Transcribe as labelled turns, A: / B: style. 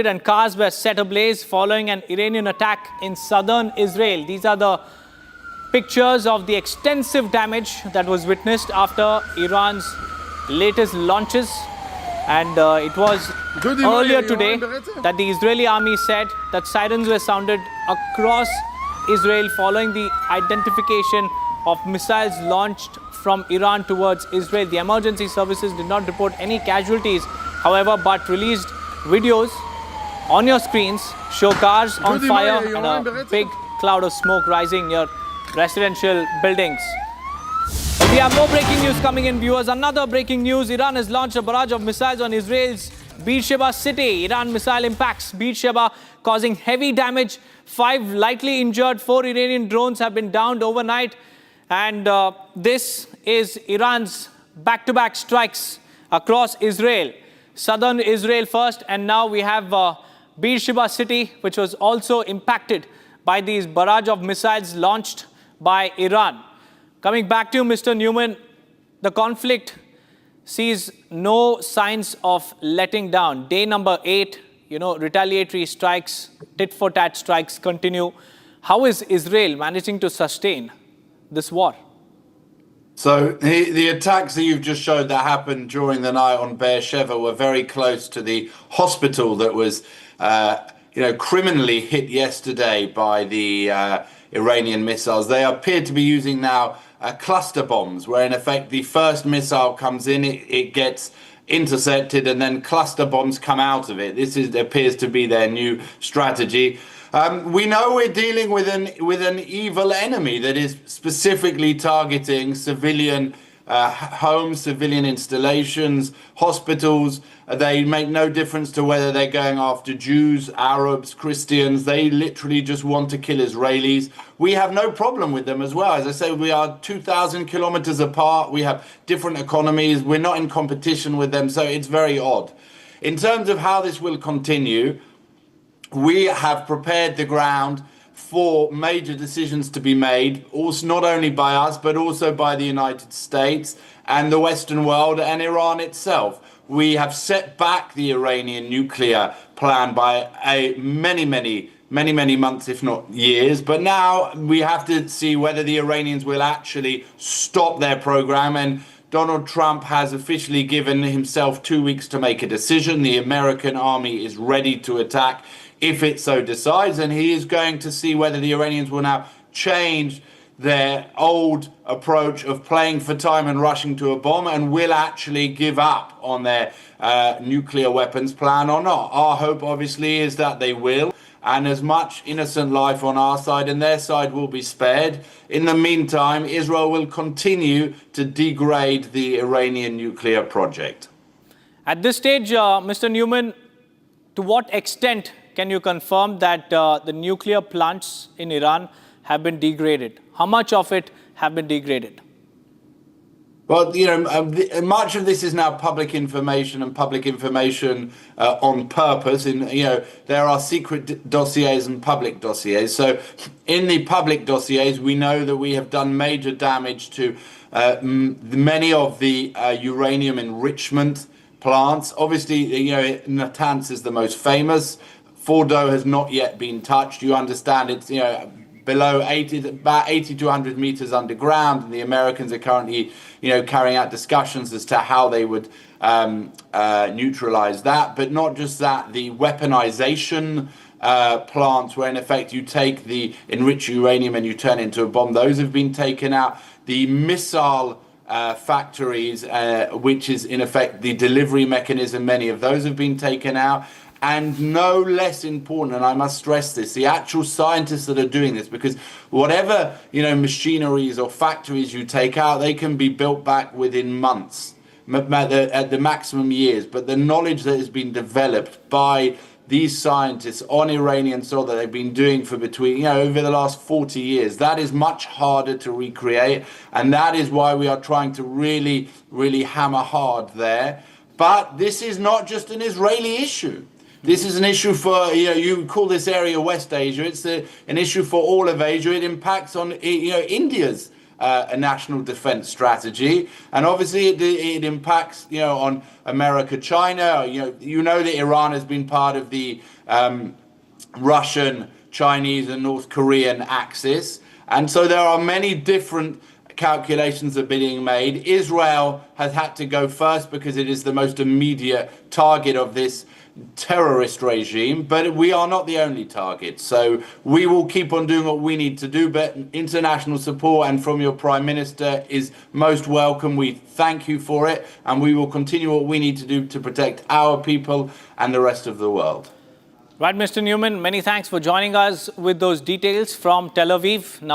A: and cars were set ablaze following an Iranian attack in southern Israel. These are the pictures of the extensive damage that was witnessed after Iran's latest launches. And it was earlier today that the Israeli army said that sirens were sounded across Israel following the identification of missiles launched from Iran towards Israel. The emergency services did not report any casualties, however, but released videos on your screens show cars on fire and a big cloud of smoke rising near residential buildings. We have more breaking news coming in, viewers. Another breaking news: Iran has launched a barrage of missiles on Israel's Beersheba city. Iran missile impacts Beersheba, causing heavy damage. 5 lightly injured. 4 Iranian drones have been downed overnight. And this is Iran's back-to-back strikes across Israel. Southern Israel first, and now we have Beersheba city, which was also impacted by these barrage of missiles launched by Iran. Coming back to you, Mr. Newman, the conflict sees no signs of letting down. Day number 8, retaliatory strikes, tit-for-tat strikes continue. How is Israel managing to sustain this war?
B: So the attacks that you've just showed that happened during the night on Beersheba were very close to the hospital that was, criminally hit yesterday by the Iranian missiles. They appear to be using now cluster bombs, where in effect the first missile comes in, it gets intercepted, and then cluster bombs come out of it. This appears to be their new strategy. We know we're dealing with an evil enemy that is specifically targeting civilian homes, civilian installations, hospitals. They make no difference to whether they're going after Jews, Arabs, Christians. They literally just want to kill Israelis. We have no problem with them as well. As I say, we are 2,000 kilometers apart. We have different economies. We're not in competition with them, so it's very odd. In terms of how this will continue, we have prepared the ground for major decisions to be made, also not only by us, but also by the United States and the Western world and Iran itself. We have set back the Iranian nuclear plan by many months, if not years. But now we have to see whether the Iranians will actually stop their program. And Donald Trump has officially given himself 2 weeks to make a decision. The American army is ready to attack if it so decides, and he is going to see whether the Iranians will now change their old approach of playing for time and rushing to a bomb, and will actually give up on their nuclear weapons plan or not. Our hope, obviously, is that they will, and as much innocent life on our side and their side will be spared. In the meantime, Israel will continue to degrade the Iranian nuclear project.
A: At this stage, Mr. Newman, to what extent can you confirm that the nuclear plants in Iran have been degraded? How much of it have been degraded?
B: Well, much of this is now public information, and public information on purpose. There are secret dossiers and public dossiers. So in the public dossiers, we know that we have done major damage to many of the uranium enrichment plants. Obviously, Natanz is the most famous. Fordo has not yet been touched. You understand it's below about 80 to 100 meters underground, and the Americans are currently carrying out discussions as to how they would neutralize that. But not just that, the weaponization plants, where in effect you take the enriched uranium and you turn it into a bomb, those have been taken out. The missile factories, which is in effect the delivery mechanism, many of those have been taken out. And no less important, and I must stress this, the actual scientists that are doing this, because whatever machineries or factories you take out, they can be built back within months, at the maximum years. But the knowledge that has been developed by these scientists on Iranian soil that they've been doing for over the last 40 years, that is much harder to recreate, and that is why we are trying to really, really hammer hard there. But this is not just an Israeli issue. This is an issue for, you call this area West Asia. It's an issue for all of Asia. It impacts on, India's a national defense strategy. And obviously it impacts, on America, China. You know that Iran has been part of the Russian, Chinese and North Korean axis. And so there are many different calculations that are being made. Israel has had to go first because it is the most immediate target of this terrorist regime, but we are not the only target. So we will keep on doing what we need to do, but international support and from your Prime Minister is most welcome. We thank you for it, and we will continue what we need to do to protect our people and the rest of the world.
A: Right, Mr. Newman, many thanks for joining us with those details from Tel Aviv. Now